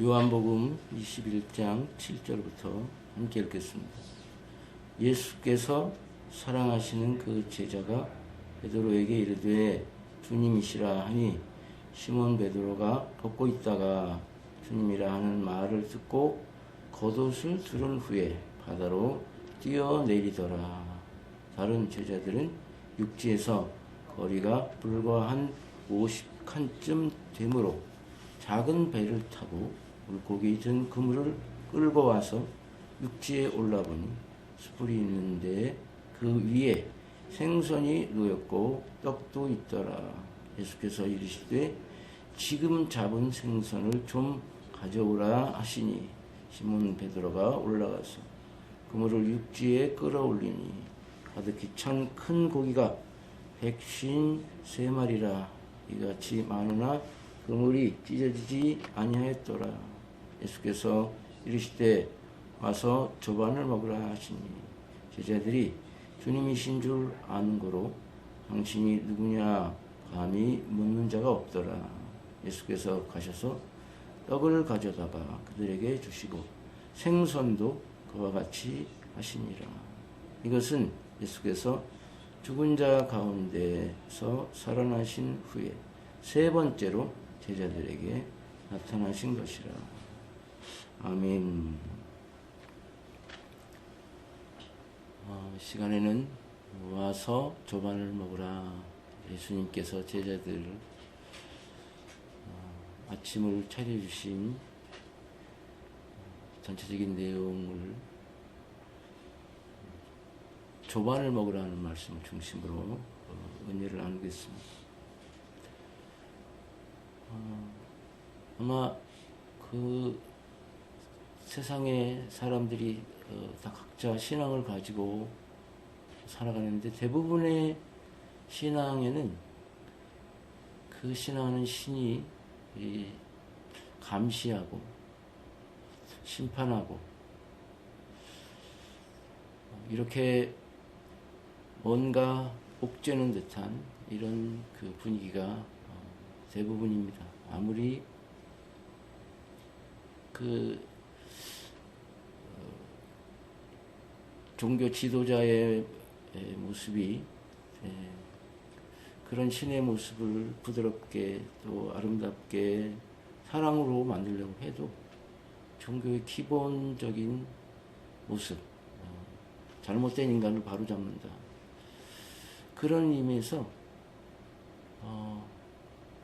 요한복음 21장 7절부터 함께 읽겠습니다. 예수께서 사랑하시는 그 제자가 베드로에게 이르되 주님이시라 하니 시몬 베드로가 걷고 있다가 주님이라 하는 말을 듣고 겉옷을 두른 후에 바다로 뛰어내리더라. 다른 제자들은 육지에서 거리가 불과 한 50칸쯤 되므로 작은 배를 타고 물고기 든 그물을 끌고 와서 육지에 올라보니 숯불이 있는데 그 위에 생선이 놓였고 떡도 있더라. 예수께서 이르시되 지금 잡은 생선을 좀 가져오라 하시니 시몬 베드로가 올라가서 그물을 육지에 끌어올리니 가득히 찬 큰 고기가 153마리라. 이같이 많으나 그물이 찢어지지 아니하였더라. 예수께서 이르시되 와서 조반을 먹으라 하시니 제자들이 주님이신 줄 아는 고로 당신이 누구냐 감히 묻는 자가 없더라. 예수께서 가셔서 떡을 가져다가 그들에게 주시고 생선도 그와 같이 하시니라. 이것은 예수께서 죽은 자 가운데서 살아나신 후에 세 번째로 제자들에게 나타나신 것이라. 아멘. 시간에는 와서 조반을 먹으라. 예수님께서 제자들 아침을 차려주신 전체적인 내용을 조반을 먹으라는 말씀을 중심으로 은혜를 나누겠습니다. 아마 그 세상의 사람들이 다 각자 신앙을 가지고 살아가는데 대부분의 신앙에는 그 신앙하는 신이 감시하고 심판하고 이렇게 뭔가 옥죄는 듯한 이런 그 분위기가 대부분입니다. 아무리 그 종교 지도자의 모습이 그런 신의 모습을 부드럽게 또 아름답게 사랑으로 만들려고 해도 종교의 기본적인 모습, 잘못된 인간을 바로잡는다. 그런 의미에서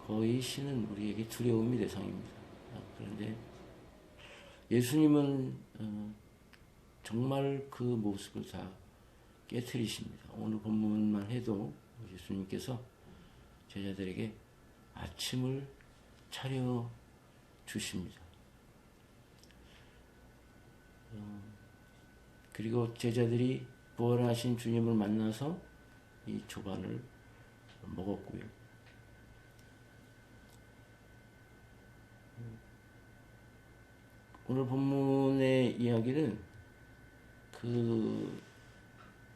거의 신은 우리에게 두려움의 대상입니다. 그런데 예수님은 정말 그 모습을 다 깨트리십니다. 오늘 본문만 해도 예수님께서 제자들에게 아침을 차려 주십니다. 그리고 제자들이 부활하신 주님을 만나서 이 조반을 먹었고요. 오늘 본문의 이야기는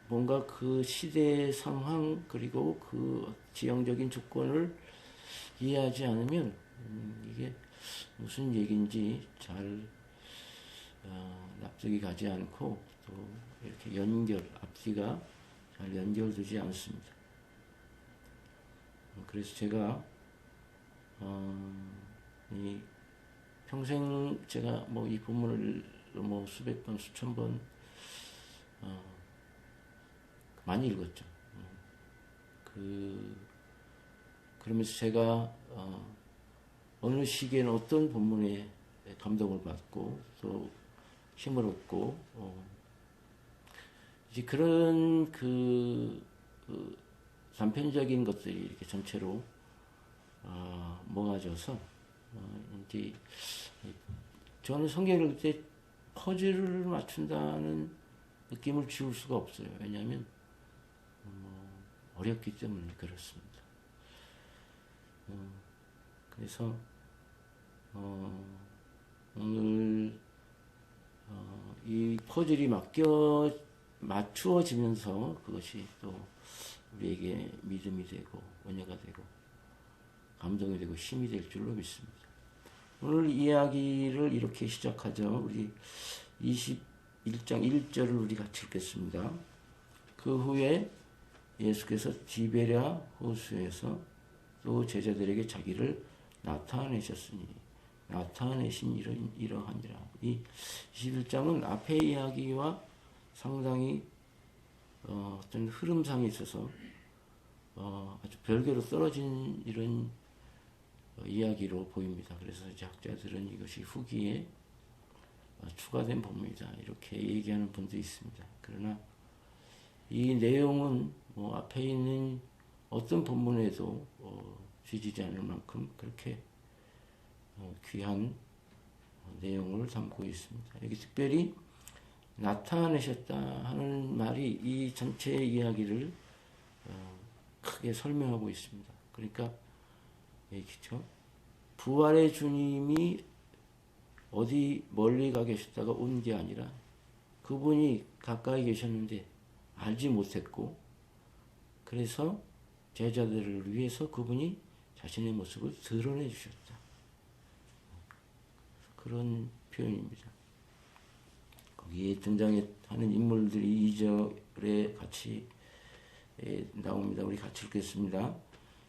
뭔가 그 시대의 상황 그리고 그 지형적인 조건을 이해하지 않으면 이게 무슨 얘기인지 잘 납득이 가지 않고 또 이렇게 앞뒤가 잘 연결되지 않습니다. 그래서 제가 평생 제가 이 본문을 수백 번, 수천 번 많이 읽었죠. 그러면서 제가 어느 시기에는 어떤 본문에 감동을 받고 또 힘을 얻고 이제 그런 단편적인 것들이 이렇게 전체로 모아져서 이제 저는 성경을 읽을 때 퍼즐을 맞춘다는 느낌을 지울 수가 없어요. 왜냐하면 어렵기 때문에 그렇습니다. 그래서 오늘 이 퍼즐이 맞추어지면서 그것이 또 우리에게 믿음이 되고 은혜가 되고 감동이 되고 힘이 될 줄로 믿습니다. 오늘 이야기를 이렇게 시작하죠. 우리 21장 1절을 우리 같이 읽겠습니다. 그 후에 예수께서 디베랴 호수에서 또 제자들에게 자기를 나타내신 이러하니라. 이 21장은 앞의 이야기와 상당히 어떤 흐름상에 있어서 아주 별개로 떨어진 이런 이야기로 보입니다. 그래서 학자들은 이것이 후기에 추가된 본문이다 이렇게 얘기하는 분도 있습니다. 그러나 이 내용은 뭐 앞에 있는 어떤 본문에도 뒤지지 않을 만큼 그렇게 귀한 내용을 담고 있습니다. 여기 특별히 나타내셨다 하는 말이 이 전체 이야기를 크게 설명하고 있습니다. 그러니까 그렇죠? 부활의 주님이 어디 멀리 가 계셨다가 온 게 아니라 그분이 가까이 계셨는데 알지 못했고 그래서 제자들을 위해서 그분이 자신의 모습을 드러내 주셨다. 그런 표현입니다. 거기에 등장하는 인물들이 2절에 같이 나옵니다. 우리 같이 읽겠습니다.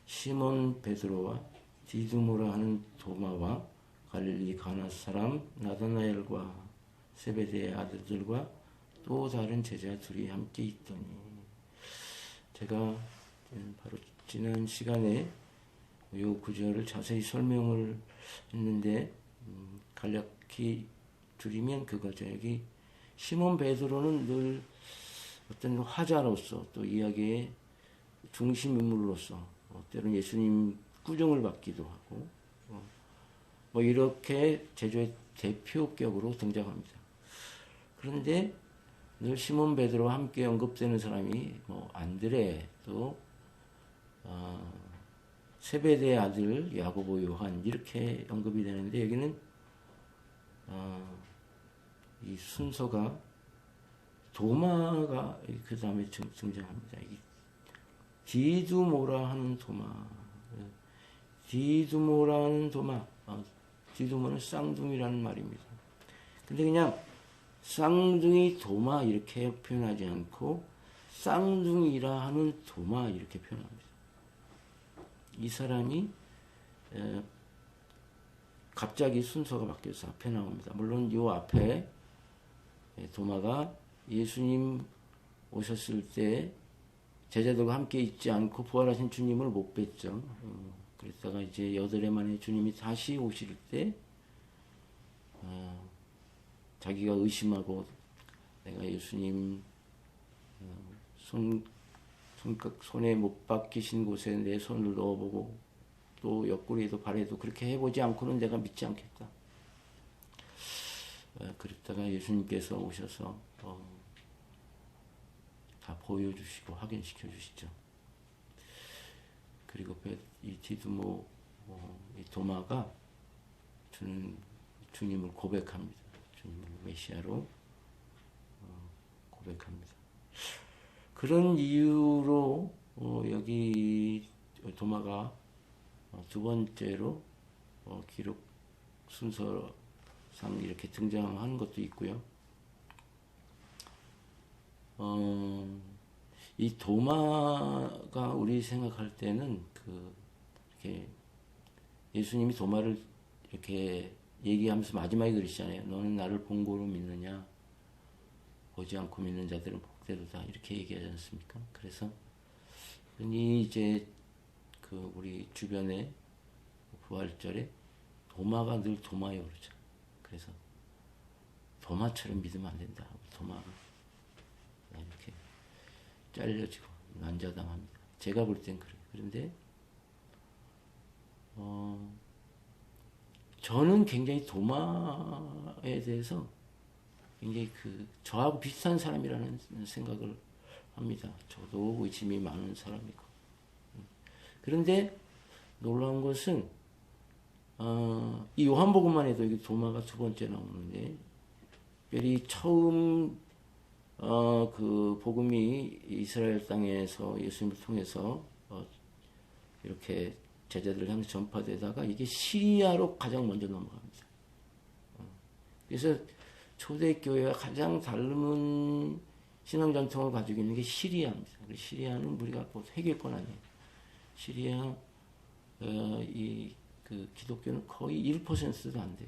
시몬 베드로와 디두모라 하는 도마와 갈릴리 가나 사람 나다나엘과 세베대의 아들들과 또 다른 제자 둘이 함께 있더니 제가 바로 지난 시간에 이 구절을 자세히 설명을 했는데 간략히 드리면 그거죠. 여기 시몬 베드로는 늘 어떤 화자로서 또 이야기의 중심 인물로서 때로는 예수님 꾸중을 받기도 하고 뭐 이렇게 제자의 대표격으로 등장합니다. 그런데 늘 시몬 베드로와 함께 언급되는 사람이 뭐 안드레 또 세베대의 아들 야고보 요한 이렇게 언급이 되는데 여기는 이 순서가 도마가 그 다음에 등장합니다. 디두모라 하는 도마. 디두모라는 도마. 디두모는 쌍둥이라는 말입니다. 근데 그냥 쌍둥이 도마 이렇게 표현하지 않고 쌍둥이라 하는 도마 이렇게 표현합니다. 이 사람이 갑자기 순서가 바뀌어서 앞에 나옵니다. 물론 이 앞에 도마가 예수님 오셨을 때 제자들과 함께 있지 않고 부활하신 주님을 못 뵀죠. 그랬다가 이제 8해 만에 주님이 다시 오실 때 자기가 의심하고 내가 예수님 손에 못 박히신 곳에 내 손을 넣어보고 또 옆구리에도 발에도 그렇게 해보지 않고는 내가 믿지 않겠다. 그랬다가 예수님께서 오셔서 다 보여주시고 확인시켜 주시죠. 그리고 이 디두모 이 도마가 주님을 고백합니다. 주님을 메시아로 고백합니다. 그런 이유로 여기 도마가 두 번째로 기록 순서상 이렇게 등장하는 것도 있고요. 이 도마가 우리 생각할 때는 이렇게 예수님이 도마를 이렇게 얘기하면서 마지막에 그러시잖아요. 너는 나를 본고로 믿느냐? 보지 않고 믿는 자들은 복되도다. 이렇게 얘기하지 않습니까? 그래서 흔히 이제 우리 주변에 부활절에 도마가 늘 도마요 그러죠. 그래서 도마처럼 믿으면 안 된다. 도마가 이렇게 잘려지고 난자당합니다. 제가 볼 땐 그래요. 그런데 저는 굉장히 도마에 대해서 굉장히 저하고 비슷한 사람이라는 생각을 합니다. 저도 의심이 많은 사람이고. 그런데 놀라운 것은 이 요한복음만 해도 여기 도마가 두 번째 나오는데 특별히 처음 그 복음이 이스라엘 땅에서 예수님을 통해서 이렇게 제자들 향해 전파되다가 이게 시리아로 가장 먼저 넘어갑니다. 그래서 초대교회와 가장 닮은 신앙 전통을 가지고 있는 게 시리아입니다. 시리아는 우리가 뭐 회개권 아니에요. 시리아 그 기독교는 거의 1%도 안 돼요.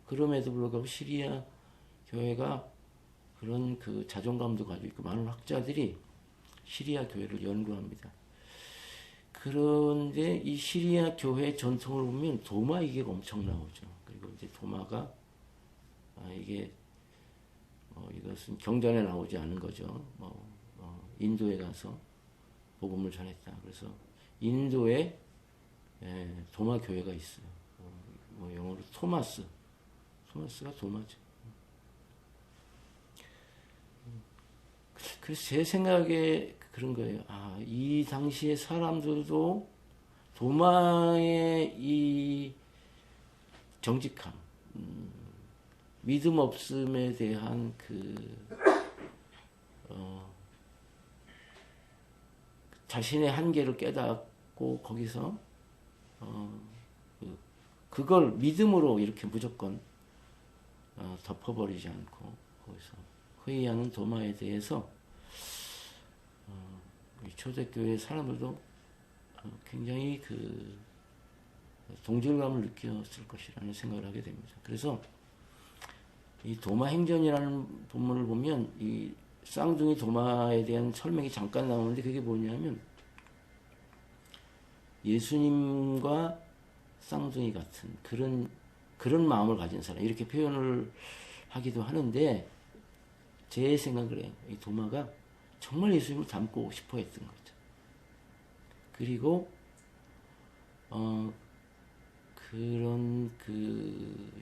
그럼에도 불구하고 시리아 교회가 그런 그 자존감도 가지고 있고 많은 학자들이 시리아 교회를 연구합니다. 그런데 이 시리아 교회 전통을 보면 도마 이계가 엄청 나오죠. 그리고 이제 도마가 이게 이것은 경전에 나오지 않은 거죠. 인도에 가서 복음을 전했다. 그래서 인도에 도마 교회가 있어요. 영어로 토마스가 도마죠. 그래서 제 생각에 그런 거예요. 이 당시에 사람들도 도마의 이 정직함, 믿음 없음에 대한 자신의 한계를 깨닫고 거기서 그걸 믿음으로 이렇게 무조건 덮어버리지 않고 거기서 회의하는 도마에 대해서 초대교회 사람들도 굉장히 그 동질감을 느꼈을 것이라는 생각을 하게 됩니다. 그래서 이 도마 행전이라는 본문을 보면 이 쌍둥이 도마에 대한 설명이 잠깐 나오는데 그게 뭐냐면 예수님과 쌍둥이 같은 그런 마음을 가진 사람 이렇게 표현을 하기도 하는데 제 생각을 해요. 이 도마가 정말 예수님을 닮고 싶어 했던 거죠. 그리고 그런 그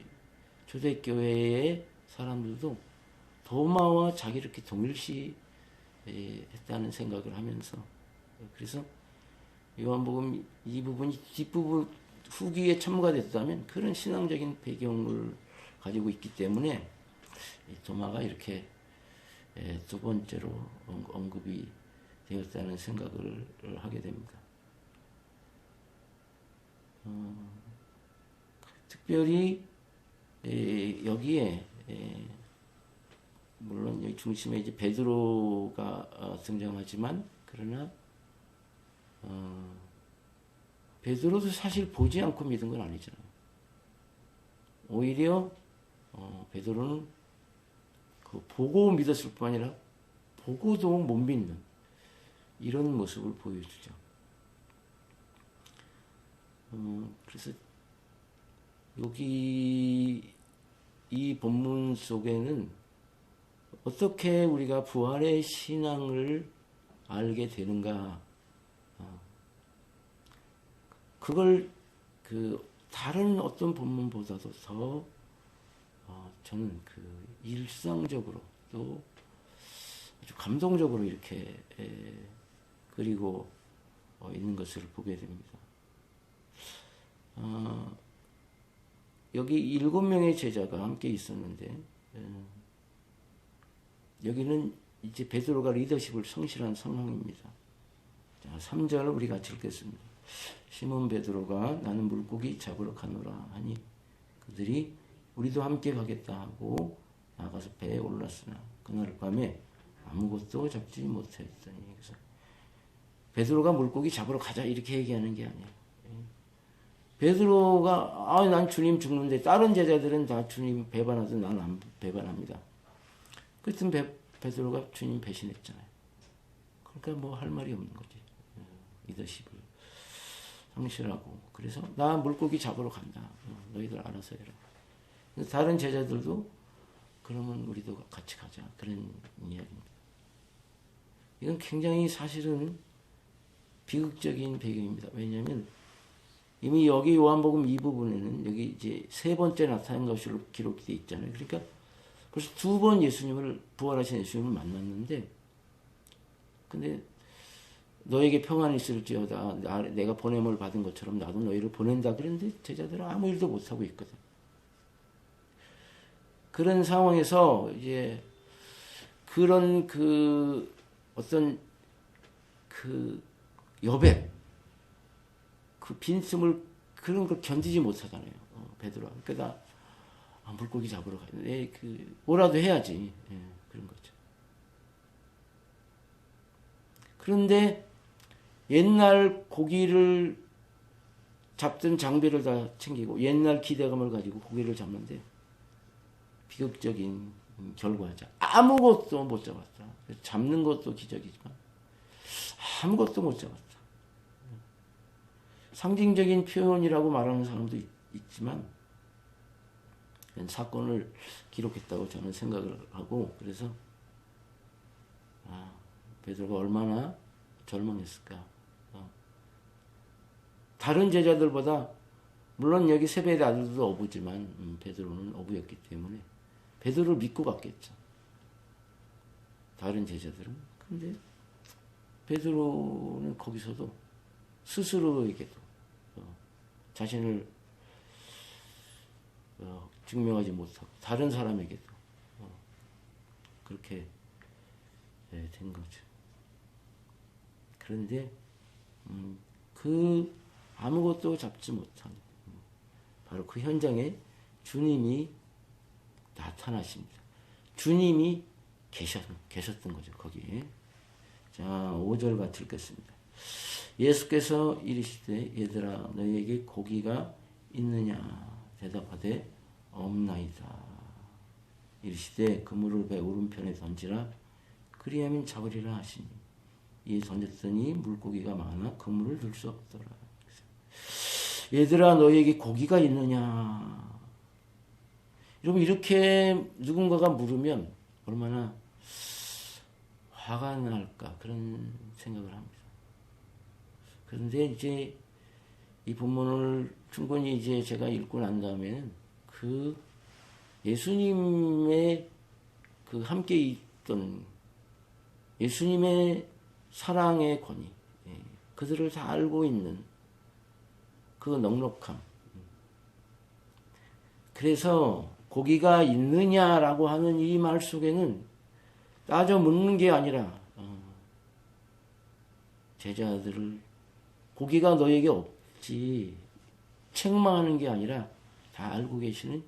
초대교회의 사람들도 도마와 자기를 이렇게 동일시 했다는 생각을 하면서 그래서 요한복음 이 부분이 뒷부분 후기에 첨가가 됐다면 그런 신앙적인 배경을 가지고 있기 때문에 도마가 이렇게 두 번째로 언급이 되었다는 생각을 하게 됩니다. 특별히 여기에 물론 여기 중심에 이제 베드로가 등장하지만 그러나 베드로도 사실 보지 않고 믿은 건 아니잖아요. 오히려 베드로는 그 보고 믿었을 뿐 아니라 보고도 못 믿는 이런 모습을 보여주죠. 그래서 여기 이 본문 속에는 어떻게 우리가 부활의 신앙을 알게 되는가 그걸 그 다른 어떤 본문보다도 더 저는 그 일상적으로 또 아주 감동적으로 이렇게 그리고 있는 것을 보게 됩니다. 여기 7명의 제자가 함께 있었는데 여기는 이제 베드로가 리더십을 성실한 상황입니다. 자, 3절을 우리 같이 읽겠습니다. 시몬 베드로가 나는 물고기 잡으러 가노라 하니 그들이 우리도 함께 가겠다 하고 나가서 배에 올랐으나 그날 밤에 아무것도 잡지 못했더니 그래서 베드로가 물고기 잡으러 가자 이렇게 얘기하는 게 아니에요. 베드로가 난 주님 죽는데 다른 제자들은 다 주님 배반하든 나는 안 배반합니다. 그랬더니 베드로가 주님 배신했잖아요. 그러니까 뭐 할 말이 없는 거지. 리더십을 상실하고 그래서 나 물고기 잡으러 간다. 너희들 알아서 해라. 다른 제자들도 그러면 우리도 같이 가자. 그런 이야기입니다. 이건 굉장히 사실은 비극적인 배경입니다. 왜냐하면 이미 여기 요한복음 이 부분에는 여기 이제 세 번째 나타난 것으로 기록되어 있잖아요. 그러니까 벌써 2번 예수님을 부활하신 예수님을 만났는데 근데 너에게 평안이 있을지어다 내가 보냄을 받은 것처럼 나도 너희를 보낸다 그랬는데 제자들은 아무 일도 못하고 있거든. 그런 상황에서 이제 그런 그 어떤 그 여백 그 빈틈을 그런 걸 견디지 못하잖아요. 베드로가. 그러니까 물고기 잡으러 가는데 뭐라도 해야지. 예, 그런 거죠. 그런데 옛날 고기를 잡던 장비를 다 챙기고 옛날 기대감을 가지고 고기를 잡는데 비극적인 결과죠. 아무것도 못 잡았다. 잡는 것도 기적이지만 아무것도 못 잡았다. 상징적인 표현이라고 말하는 사람도 있지만 사건을 기록했다고 저는 생각을 하고 그래서 베드로가 얼마나 절망했을까. 다른 제자들보다 물론 여기 세베대 아들도 어부지만 베드로는 어부였기 때문에 베드로를 믿고 갔겠죠. 다른 제자들은. 근데 베드로는 거기서도 스스로에게도 자신을 증명하지 못하고 다른 사람에게도 그렇게 된 거죠. 그런데 아무것도 잡지 못한 바로 그 현장에 주님이 나타나십니다. 주님이 계셨던 거죠. 거기에. 자, 5절 같이 읽겠습니다. 예수께서 이르시되 얘들아 너희에게 고기가 있느냐 대답하되 없나이다. 이르시되 그물을 배 오른편에 던지라 그리하면 잡으리라 하시니 이에 던졌더니 물고기가 많아 그물을 들 수 없더라. 얘들아 너희에게 고기가 있느냐. 여러분 이렇게 누군가가 물으면 얼마나 화가 날까 그런 생각을 합니다. 그런데 이제 이 본문을 충분히 이제 제가 읽고 난 다음에는 그 예수님의 그 함께 있던 예수님의 사랑의 권위, 그들을 다 알고 있는 그 넉넉함. 그래서 고기가 있느냐라고 하는 이 말 속에는 따져 묻는 게 아니라 제자들을 고기가 너에게 없지 책망하는 게 아니라 다 알고 계시는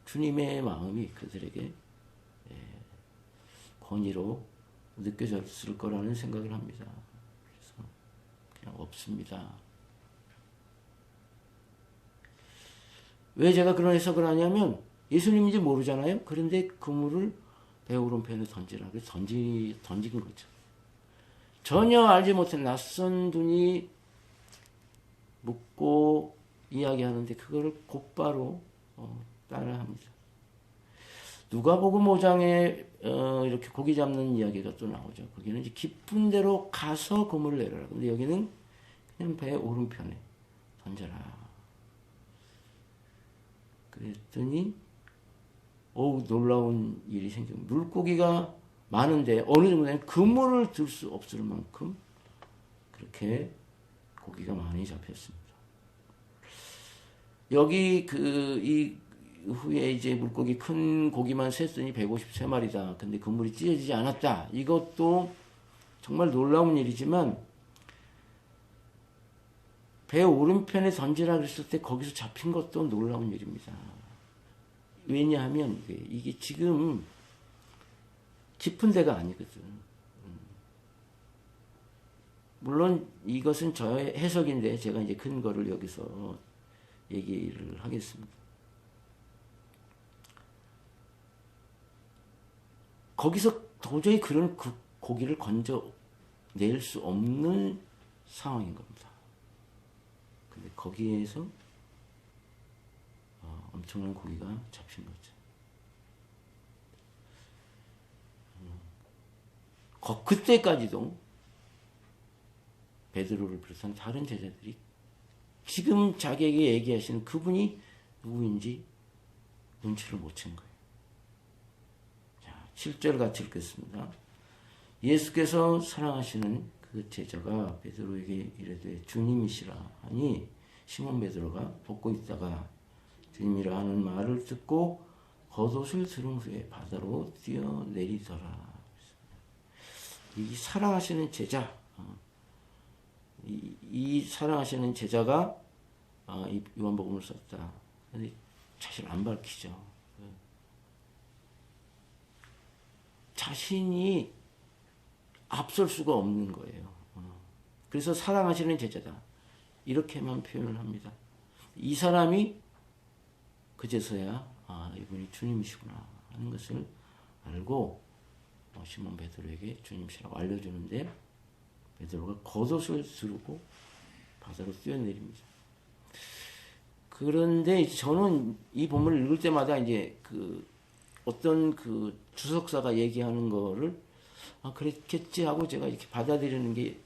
주님의 마음이 그들에게 권위로 느껴졌을 거라는 생각을 합니다. 그래서 그냥 없습니다. 왜 제가 그런 해석을 하냐면 예수님인지 모르잖아요. 그런데 그물을 배 오른편에 던지라. 그래서 던진 거죠. 전혀 알지 못한 낯선 분이 묻고 이야기하는데 그거를 곧바로 따라합니다. 누가복음 5장에 이렇게 고기 잡는 이야기가 또 나오죠. 거기는 이제 깊은 데로 가서 그물을 내려라. 근데 여기는 그냥 배 오른편에 던져라. 그랬더니 놀라운 일이 생깁니다. 물고기가 많은데 어느 정도는 그물을 들 수 없을 만큼 그렇게 고기가 많이 잡혔습니다. 여기 이 후에 이제 물고기 큰 고기만 셌더니 153마리다. 근데 그물이 찢어지지 않았다. 이것도 정말 놀라운 일이지만 배 오른편에 던지라 그랬을 때 거기서 잡힌 것도 놀라운 일입니다. 왜냐하면 이게 지금 깊은 데가 아니거든. 물론 이것은 저의 해석인데 제가 이제 근거를 여기서 얘기를 하겠습니다. 거기서 도저히 그런 고기를 건져낼 수 없는 상황인 겁니다. 근데 거기에서 엄청난 고기가 잡힌 거죠. 그때까지도 베드로를 비롯한 다른 제자들이 지금 자기에게 얘기하시는 그분이 누구인지 눈치를 못 챈 거예요. 자, 7절 같이 읽겠습니다. 예수께서 사랑하시는 그 제자가 베드로에게 이르되 주님이시라 하니 시몬 베드로가 벗고 있다가 주님이라 하는 말을 듣고 겉옷을 들은 후에 바다로 뛰어내리더라. 이 사랑하시는 제자 이 사랑하시는 제자가 이 요한복음을 썼다. 근데 사실 안 밝히죠. 자신이 앞설 수가 없는 거예요. 그래서 사랑하시는 제자다. 이렇게만 표현을 합니다. 이 사람이 그제서야 이분이 주님이시구나 하는 것을 알고 시몬 베드로에게 주님이시라고 알려주는데 베드로가 겉옷을 두르고 바다로 뛰어내립니다. 그런데 저는 이 본문을 읽을 때마다 이제 어떤 주석사가 얘기하는 거를 그랬겠지 하고 제가 이렇게 받아들이는 게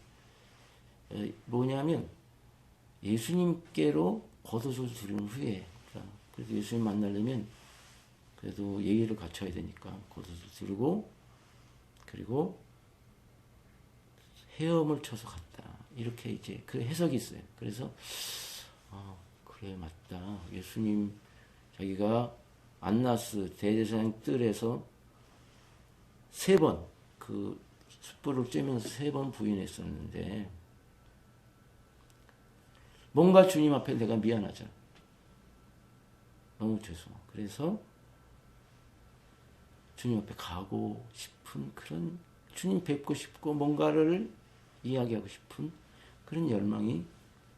뭐냐면 예수님께로 겉옷을 두른 후에 그래서 예수님 만나려면 그래도 예의를 갖춰야 되니까 겉옷을 두르고 그리고 헤엄을 쳐서 갔다. 이렇게 이제 그 해석이 있어요. 그래서 그래 맞다. 예수님 자기가 안나스 대제사장 뜰에서 3번 숯불을 쬐면서 3번 부인했었는데 뭔가 주님 앞에 내가 미안하잖아. 너무 죄송하고 그래서 주님 앞에 가고 싶은 그런 주님 뵙고 싶고 뭔가를 이야기하고 싶은 그런 열망이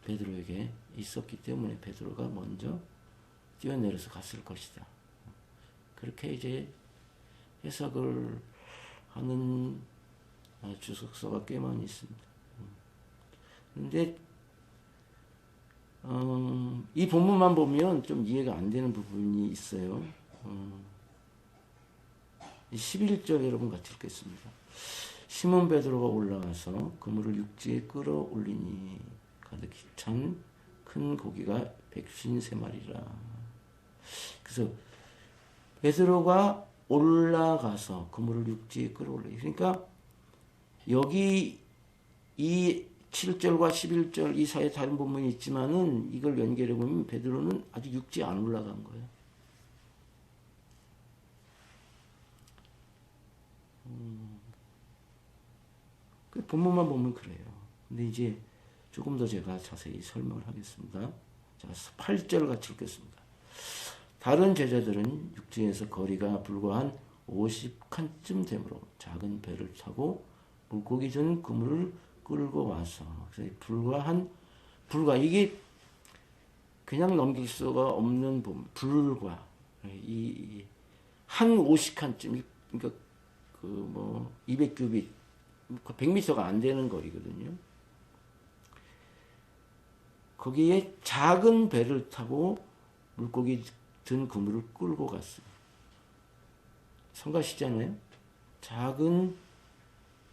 베드로에게 있었기 때문에 베드로가 먼저 뛰어내려서 갔을 것이다. 그렇게 이제 해석을 하는 주석서가 꽤 많이 있습니다. 그런데 이 본문만 보면 좀 이해가 안 되는 부분이 있어요. 11절 여러분 같이 읽겠습니다. 시몬 베드로가 올라가서 그물을 육지에 끌어올리니 가득히 찬 큰 고기가 153마리라. 그래서 베드로가 올라가서 그물을 육지에 끌어올리니 그러니까 여기 이 7절과 11절 이 사이에 다른 본문이 있지만은 이걸 연결해 보면 베드로는 아직 육지에 안 올라간 거예요. 그 본문만 보면 그래요. 근데 이제 조금 더 제가 자세히 설명을 하겠습니다. 자, 8절 같이 읽겠습니다. 다른 제자들은 육지에서 거리가 불과 한 50칸쯤 되므로 작은 배를 타고 물고기 든 그물을 끌고 와서 그래서 불과 이게 그냥 넘길 수가 없는 불과 이 한 50칸쯤 그러니까 200규빗 100m가 안 되는 거리거든요. 거기에 작은 배를 타고 물고기 든 그물을 끌고 갔어요. 성가시잖아요. 작은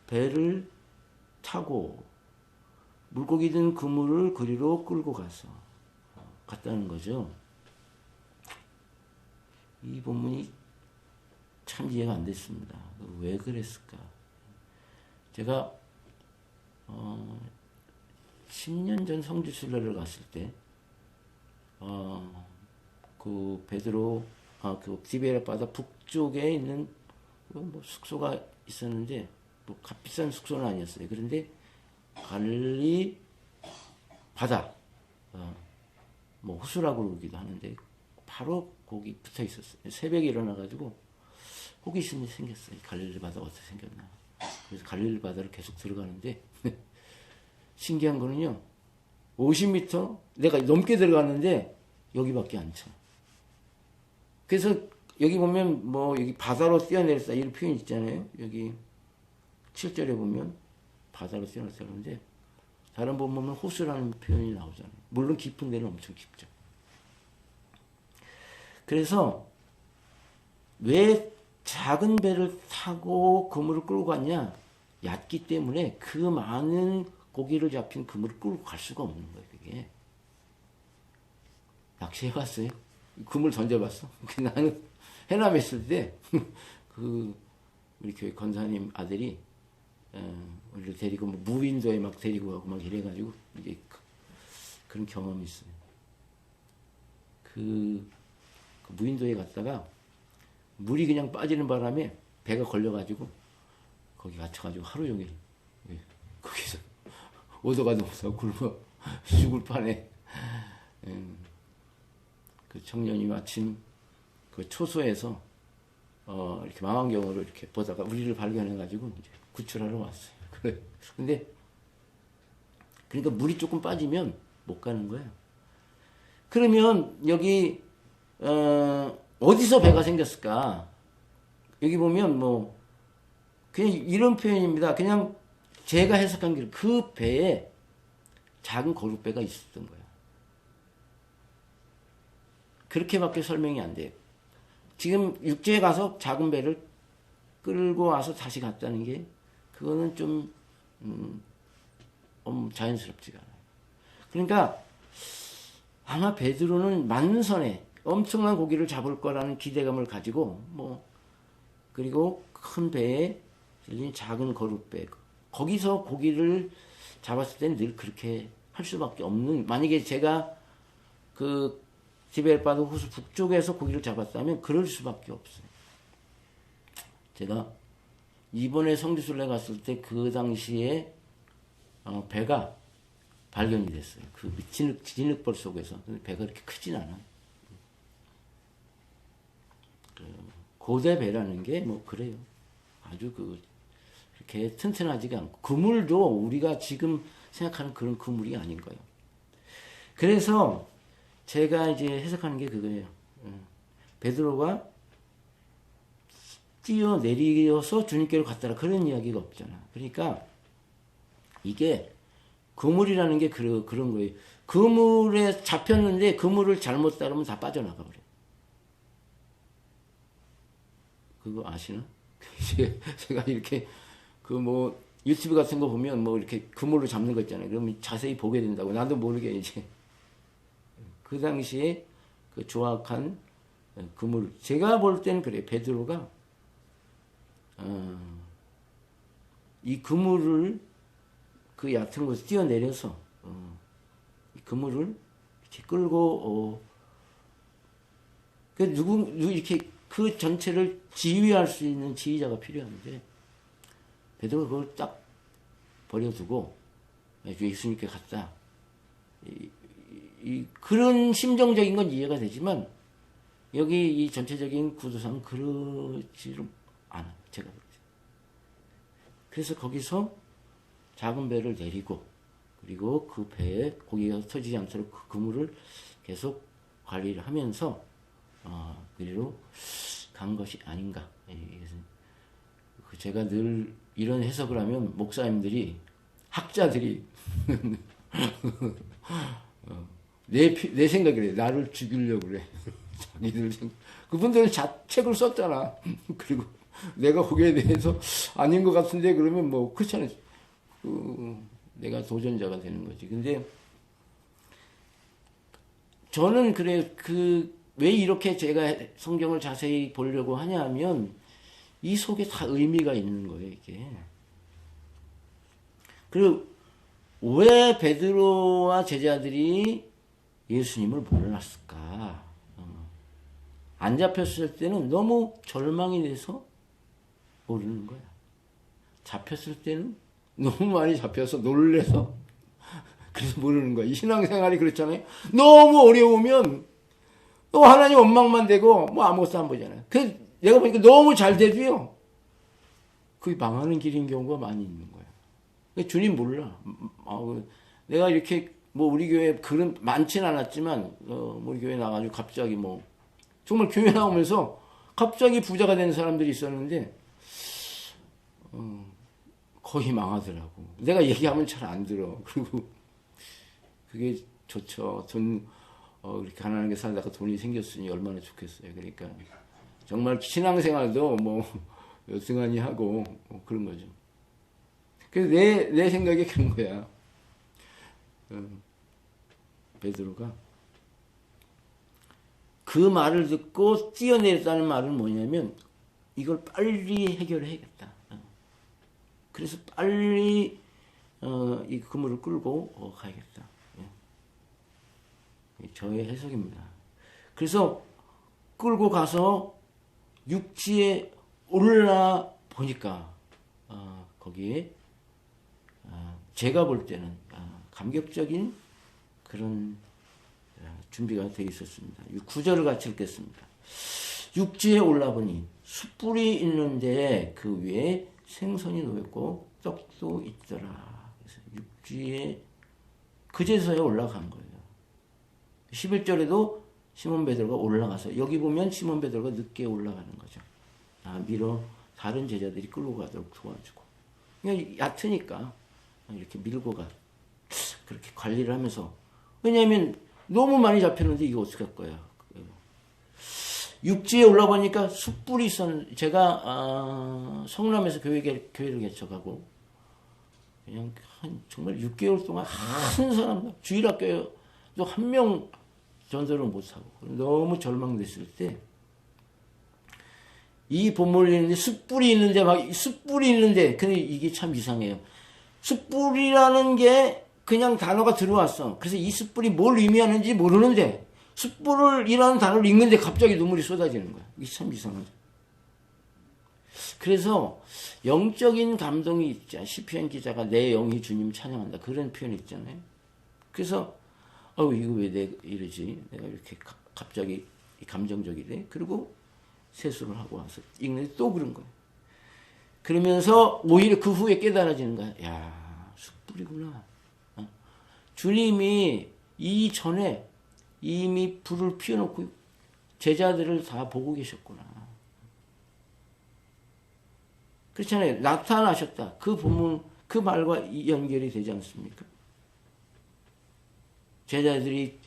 배를 타고 물고기 든 그물을 그리로 끌고 가서 갔다는 거죠. 이 본문이 참 이해가 안 됐습니다. 왜 그랬을까? 제가 10년 전 성지순례를 갔을 때 베드로 그 디베라 바다 북쪽에 있는 숙소가 있었는데 값비싼 숙소는 아니었어요. 그런데 갈릴리 바다 호수라고 그러기도 하는데 바로 거기 붙어 있었어요. 새벽에 일어나가지고 호기심이 생겼어요. 갈릴리 바다가 어떻게 생겼나. 그래서 갈릴리 바다를 계속 들어가는데 신기한 거는요. 50m 내가 넘게 들어갔는데 여기밖에 안 차. 그래서 여기 보면 여기 바다로 뛰어내렸다 이런 표현 있잖아요. 여기 7절에 보면 바다로 뛰어내렸다 그러는데 다른 보면 호수라는 표현이 나오잖아요. 물론 깊은 데는 엄청 깊죠. 그래서 왜 작은 배를 타고 그물을 끌고 갔냐? 얕기 때문에 그 많은 고기를 잡힌 그물을 끌고 갈 수가 없는 거예요. 그게 낚시해봤어요? 그물 던져봤어? 나는 해남에 있을 때 우리 교회 권사님 아들이 우리를 데리고 무인도에 막 데리고 가고 막 이래가지고 이제 그런 경험이 있어요. 그 무인도에 갔다가 물이 그냥 빠지는 바람에 배가 걸려가지고 거기 갇혀가지고 하루 종일 거기서 오도가도 못하고 굶어 죽을 판에 그 청년이 마침 그 초소에서 이렇게 망원경으로 이렇게 보다가 우리를 발견해가지고 이제 구출하러 왔어요. 그래. 근데 그러니까 물이 조금 빠지면 못 가는 거예요. 그러면 여기 어디서 배가 생겼을까? 여기 보면 뭐 그냥 이런 표현입니다. 그냥 제가 해석한 게 그 배에 작은 거룻배가 있었던 거예요. 그렇게밖에 설명이 안 돼요. 지금 육지에 가서 작은 배를 끌고 와서 다시 갔다는 게 그거는 좀 자연스럽지가 않아요. 그러니까 아마 베드로는 만선에 엄청난 고기를 잡을 거라는 기대감을 가지고 그리고 큰 배에 실린 작은 거룻배 거기서 고기를 잡았을 때는 늘 그렇게 할 수밖에 없는, 만약에 제가 그 디베르바드 호수 북쪽에서 고기를 잡았다면 그럴 수밖에 없어요. 제가 이번에 성지순례 갔을 때 그 당시에 배가 발견이 됐어요. 그 진흙벌 속에서. 배가 그렇게 크진 않아요. 고대 배라는 게 뭐 그래요. 아주 그렇게 튼튼하지가 않고 그물도 우리가 지금 생각하는 그런 그물이 아닌 거예요. 그래서 제가 이제 해석하는 게 그거예요. 베드로가 뛰어내려서 주님께로 갔다라 그런 이야기가 없잖아. 그러니까 이게 그물이라는 게 그런 거예요. 그물에 잡혔는데 그물을 잘못 따르면 다 빠져나가 버려. 그거 아시나? 제가 이렇게 유튜브 같은 거 보면 이렇게 그물을 잡는 거 있잖아요. 그러면 자세히 보게 된다고. 나도 모르게 이제 그 당시에 그 조악한 그물. 제가 볼 때는 그래요. 베드로가 이 그물을 그 얕은 곳에 뛰어내려서 이 그물을 이렇게 끌고 이렇게 그 전체를 지휘할 수 있는 지휘자가 필요한데 베드로가 그걸 딱 버려두고 예수님께 갔다. 그런 심정적인 건 이해가 되지만 여기 이 전체적인 구도상 그렇지를 않아요. 제가 그렇죠. 그래서 거기서 작은 배를 내리고 그리고 그 배에 고기가 터지지 않도록 그 그물을 계속 관리를 하면서 그리로 간 것이 아닌가. 제가 늘 이런 해석을 하면 목사님들이 학자들이 내 생각이래. 나를 죽이려고 그래. 자기들 생각. 그분들은 책을 썼잖아. 그리고 내가 거기에 대해서 아닌 것 같은데 그러면 그렇잖아요. 내가 도전자가 되는 거지. 근데 저는 그래 왜 이렇게 제가 성경을 자세히 보려고 하냐 하면 이 속에 다 의미가 있는 거예요, 이게. 그리고 왜 베드로와 제자들이 예수님을 몰랐을까? 안 잡혔을 때는 너무 절망이 돼서 모르는 거야. 잡혔을 때는 너무 많이 잡혀서 놀래서 그래서 모르는 거야. 이 신앙생활이 그렇잖아요. 너무 어려우면 또 하나님 원망만 되고 아무것도 안 보잖아요. 내가 보니까 너무 잘 돼도요. 그게 망하는 길인 경우가 많이 있는 거야. 주님 몰라. 내가 이렇게 우리 교회 그런 많진 않았지만 우리 교회 나가지고 갑자기 정말 교회 나오면서 갑자기 부자가 되는 사람들이 있었는데 거의 망하더라고. 내가 얘기하면 잘 안 들어. 그리고 그게 좋죠. 이렇게 가난하게 살다가 돈이 생겼으니 얼마나 좋겠어요. 그러니까 정말 신앙생활도 여승하니 하고 그런 거죠. 그래서 내 생각에 그런 거야. 베드로가 그 말을 듣고 뛰어내렸다는 말은 뭐냐면 이걸 빨리 해결해야겠다. 그래서 빨리 이 그물을 끌고 가야겠다. 저의 해석입니다. 그래서 끌고 가서 육지에 올라 보니까 거기에 제가 볼 때는 감격적인 그런 준비가 되어 있었습니다. 9절을 같이 읽겠습니다. 육지에 올라보니 숯불이 있는데 그 위에 생선이 놓였고 떡도 있더라. 그래서 육지에 그제서야 올라간 거예요. 11절에도 시몬 베드로가 올라가서, 여기 보면 시몬 베드로가 늦게 올라가는 거죠. 밀어 다른 제자들이 끌고 가도록 도와주고. 그냥 얕으니까 이렇게 밀고 가. 그렇게 관리를 하면서. 왜냐하면 너무 많이 잡혔는데 이거 어떻게 할 거야. 육지에 올라보니까 숯불이 있었는데, 제가 성남에서 교회를 개척하고 그냥 정말 6개월 동안 한 사람, 주일학교에도 한 명 전도를 못하고 너무 절망됐을 때, 이 본문을 읽는데 숯불이 있는데 근데 이게 참 이상해요. 숯불이라는 게 그냥 단어가 들어왔어. 그래서 이 숯불이 뭘 의미하는지 모르는데 숯불이라는 단어를 읽는데 갑자기 눈물이 쏟아지는 거야. 이게 참 이상하죠. 그래서 영적인 감동이 있죠. 시편 기자가 내 영이 주님 찬양한다, 그런 표현이 있잖아요. 그래서 이거 왜 내가 이러지? 내가 이렇게 갑자기 감정적이래? 그리고 세수를 하고 와서 읽는데 또 그런 거예요. 그러면서 오히려 그 후에 깨달아지는 거야. 야, 숯불이구나. 주님이 이전에 이미 불을 피워놓고 제자들을 다 보고 계셨구나. 그렇잖아요. 나타나셨다. 그 본문, 그 말과 연결이 되지 않습니까? 제자들이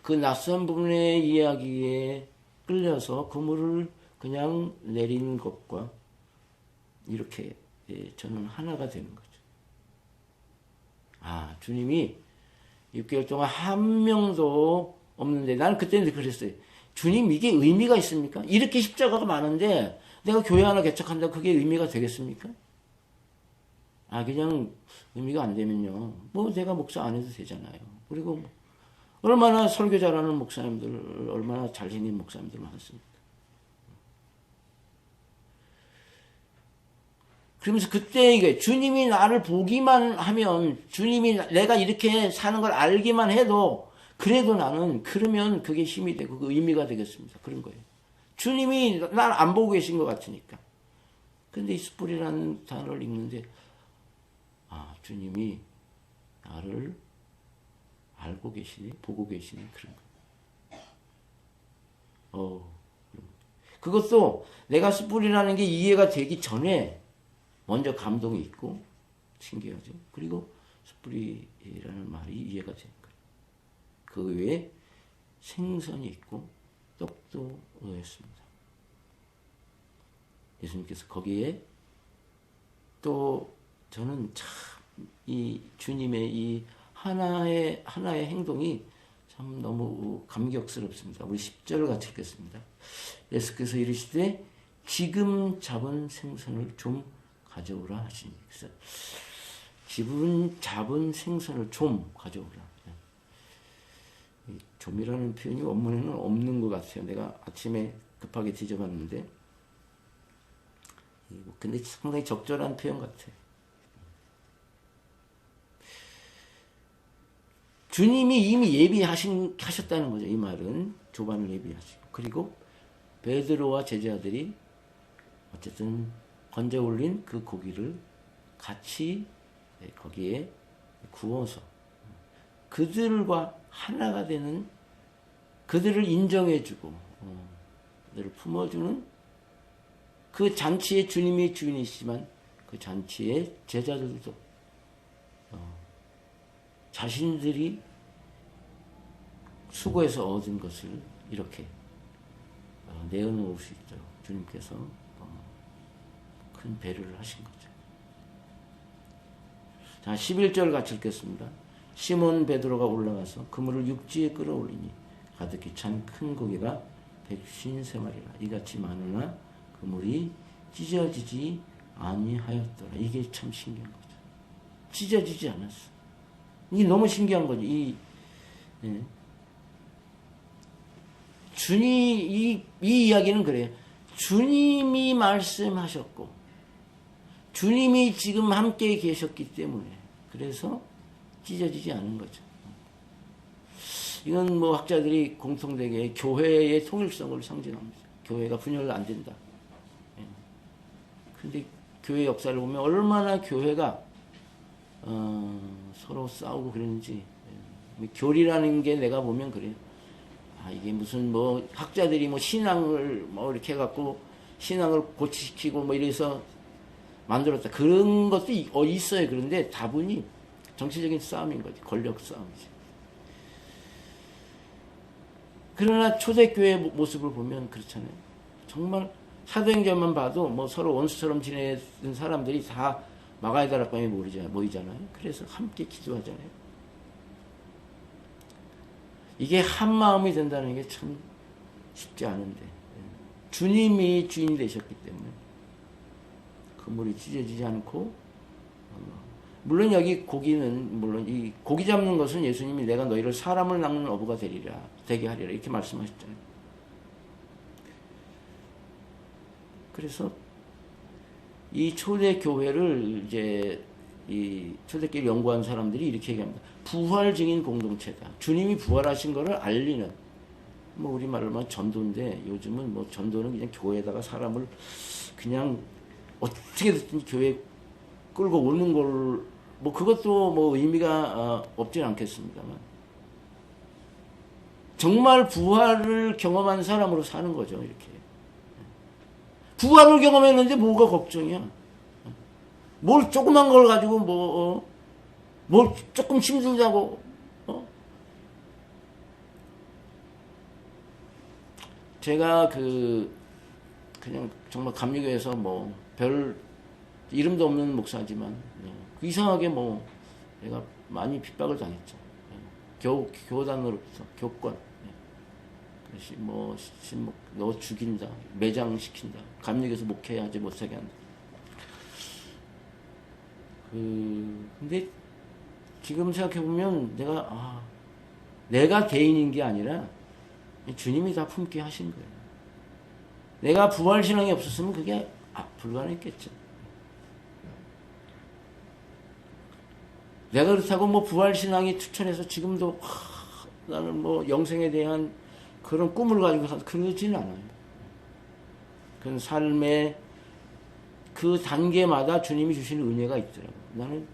그 낯선 분의 이야기에 끌려서 그물을 그냥 내린 것과 이렇게 저는 하나가 되는 거죠. 주님이 6개월 동안 한 명도 없는데, 나는 그때는 그랬어요. 주님, 이게 의미가 있습니까? 이렇게 십자가가 많은데 내가 교회 하나 개척한다고 그게 의미가 되겠습니까? 그냥 의미가 안 되면요, 내가 목사 안 해도 되잖아요. 그리고 얼마나 설교 잘하는 목사님들, 얼마나 잘 지닌 목사님들 많습니까? 그러면서 그때 이게 주님이 나를 보기만 하면, 주님이 내가 이렇게 사는 걸 알기만 해도, 그래도 나는, 그러면 그게 힘이 되고 그 의미가 되겠습니다. 그런 거예요. 주님이 날 안 보고 계신 것 같으니까. 근데 이 숯불이라는 단어를 읽는데, 주님이 나를 알고 계시니, 보고 계시니, 그런 거예요. 그것도 내가 숯불이라는 게 이해가 되기 전에 먼저 감동이 있고 신기하죠. 그리고 숯불이라는 말이 이해가 되는 거예요. 그 외에 생선이 있고 떡도 넣었습니다. 예수님께서 거기에 또 저는 참 이 주님의 이 하나의 행동이 참 너무 감격스럽습니다. 우리 10절을 같이 읽겠습니다. 예수께서 이르시되 지금 잡은 생선을 좀 가져오라 하시니. 그래서 지금 잡은 생선을 좀 가져오라. 좀이라는 표현이 원문에는 없는 것 같아요. 내가 아침에 급하게 뒤져봤는데, 근데 상당히 적절한 표현 같아요. 주님이 이미 예비하셨다는 거죠. 이 말은 조반을 예비하시고, 그리고 베드로와 제자들이 어쨌든 건져 올린 그 고기를 같이 거기에 구워서 그들과 하나가 되는, 그들을 인정해주고 그들을 품어주는 그 잔치의 주님이 주인이시지만 그 잔치의 제자들도 자신들이 수고해서 얻은 것을 이렇게 내어놓을 수 있도록 주님께서 큰 배려를 하신 거죠. 자, 11절 같이 읽겠습니다. 시몬 베드로가 올라가서 그물을 육지에 끌어올리니 가득히 찬 큰 고기가 153마리라. 이같이 많으나 그물이 찢어지지 아니하였더라. 이게 참 신기한 거죠. 찢어지지 않았어. 이게 너무 신기한 거죠. 이 이야기는 그래요. 주님이 말씀하셨고 주님이 지금 함께 계셨기 때문에, 그래서 찢어지지 않은 거죠. 이건 뭐 학자들이 공통되게 교회의 통일성을 상징합니다. 교회가 분열 안 된다. 근데 교회 역사를 보면 얼마나 교회가 서로 싸우고 그러는지. 교리라는 게 내가 보면 그래요. 이게 무슨 뭐 학자들이 뭐 신앙을 뭐 이렇게 해갖고 신앙을 고치시키고 뭐 이래서 만들었다. 그런 것도 있어요. 그런데 다분히 정치적인 싸움인 거지. 권력 싸움이지. 그러나 초대교회 모습을 보면 그렇잖아요. 정말 사도행전만 봐도 뭐 서로 원수처럼 지내던 사람들이 다 마가의 다락방에 모이잖아요. 그래서 함께 기도하잖아요. 이게 한 마음이 된다는 게 참 쉽지 않은데 주님이 주인 되셨기 때문에 그물이 찢어지지 않고 물론 여기 고기는 물론 이 고기 잡는 것은 예수님이 내가 너희를 사람을 낚는 어부가 되게 하리라 이렇게 말씀하셨잖아요. 그래서 이 초대교회를 이제 이 초대교회를 연구한 사람들이 이렇게 얘기합니다. 부활 증인 공동체다. 주님이 부활하신 것을 알리는 뭐 우리말로 만 전도인데 요즘은 뭐 전도는 그냥 교회에다가 사람을 그냥 어떻게든 교회에 끌고 오는 걸 뭐 그것도 뭐 의미가 없진 않겠습니다만 정말 부활을 경험한 사람으로 사는 거죠. 이렇게 부활을 경험했는데 뭐가 걱정이야. 뭘 조그만 걸 가지고 뭘 조금 힘들자고 제가 그냥 정말 감리교에서 뭐 별 이름도 없는 목사지만 이상하게 뭐 내가 많이 핍박을 당했죠. 교단으로부터 교권 그것이 뭐 너 죽인다 매장시킨다 감리교에서 목회하지 못하게 한다. 근데 지금 생각해보면 내가 개인인 게 아니라 주님이 다 품게 하신 거예요. 내가 부활신앙이 없었으면 그게 불가능했겠죠. 내가 그렇다고 뭐 부활신앙이 투철해서 지금도 나는 뭐 영생에 대한 그런 꿈을 가지고 그러지는 않아요. 그런 삶의 그 단계마다 주님이 주시는 은혜가 있더라고요. 나는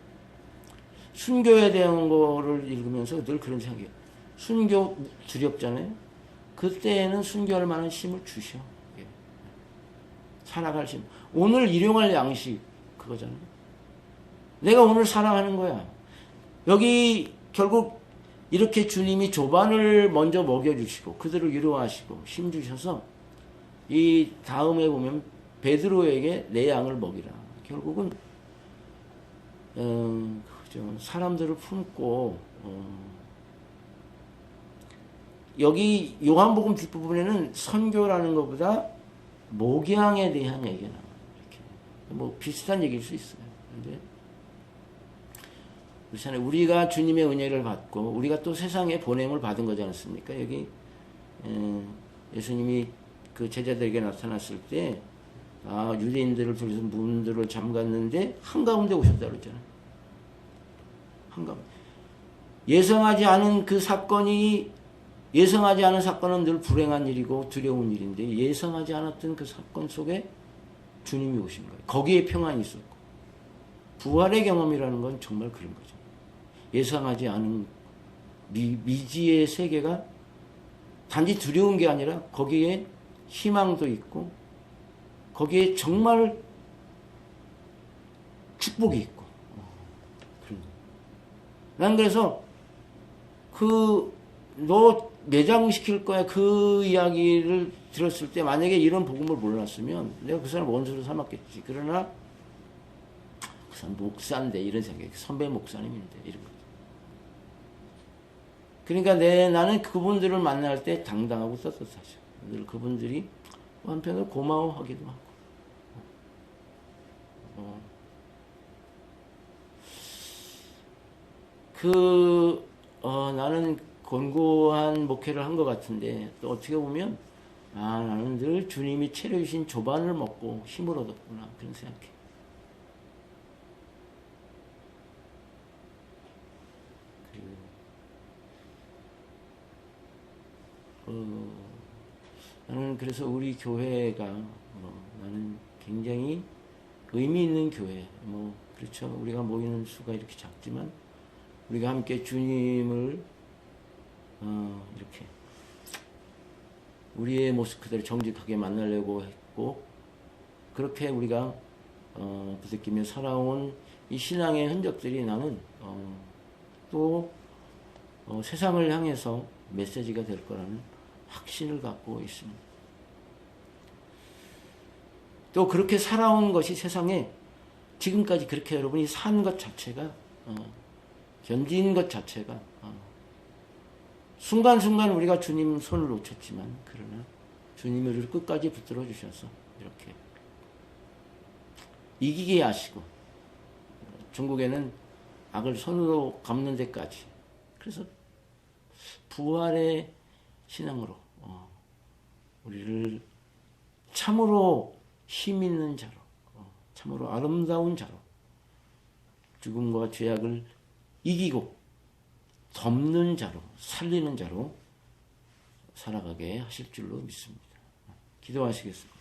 순교에 대한 거를 읽으면서 늘 그런 생각이에요. 순교 두렵잖아요. 그때에는 순교할 만한 힘을 주셔. 살아갈 힘. 오늘 일용할 양식 그거잖아요. 내가 오늘 살아가는 거야. 여기 결국 이렇게 주님이 조반을 먼저 먹여주시고 그들을 위로하시고 힘 주셔서 이 다음에 보면 베드로에게 내 양을 먹이라. 결국은 사람들을 품고 여기 요한복음 뒷부분에는 선교라는 것보다 목양에 대한 얘기가 나와요. 이렇게 뭐 비슷한 얘기일 수 있어요. 근데 그렇잖아요. 우리가 주님의 은혜를 받고 우리가 또 세상에 보냄을 받은 거지 않습니까? 여기 예수님이 그 제자들에게 나타났을 때 유대인들을 둘러서 문들을 잠갔는데 한가운데 오셨다 그랬잖아요. 한가운데. 예상하지 않은 사건은 늘 불행한 일이고 두려운 일인데 예상하지 않았던 그 사건 속에 주님이 오신 거예요. 거기에 평안이 있었고 부활의 경험이라는 건 정말 그런 거죠. 예상하지 않은 미지의 세계가 단지 두려운 게 아니라 거기에 희망도 있고 거기에 정말 축복이 있고 난 그래서 너 매장시킬 거야 그 이야기를 들었을 때 만약에 이런 복음을 몰랐으면 내가 그 사람 원수로 삼았겠지. 그러나 그 사람 목사인데 이런 생각이 선배 목사님인데 이런 거. 그러니까 나는 그분들을 만날 때 당당하고 떳떳하죠. 늘 그분들이 한편으로 고마워하기도 하고. 나는 권고한 목회를 한 것 같은데 또 어떻게 보면 나는 늘 주님이 차려주신 조반을 먹고 힘을 얻었구나 그런 생각해. 나는 그래서 우리 교회가 나는 굉장히 의미 있는 교회. 그렇죠. 우리가 모이는 수가 이렇게 작지만 우리가 함께 주님을 이렇게 우리의 모습 그대로 정직하게 만나려고 했고, 그렇게 우리가 부대끼며 살아온 이 신앙의 흔적들이 나는 또 세상을 향해서 메시지가 될 거라는 확신을 갖고 있습니다. 또 그렇게 살아온 것이 세상에 지금까지 그렇게 여러분이 산 것 자체가 견딘 것 자체가 순간순간 우리가 주님 손을 놓쳤지만 그러나 주님이 우리를 끝까지 붙들어 주셔서 이렇게 이기게 하시고 중국에는 악을 손으로 갚는 데까지, 그래서 부활의 신앙으로 우리를 참으로 힘 있는 자로, 참으로 아름다운 자로, 죽음과 죄악을 이기고 덮는 자로, 살리는 자로 살아가게 하실 줄로 믿습니다. 기도하시겠습니다.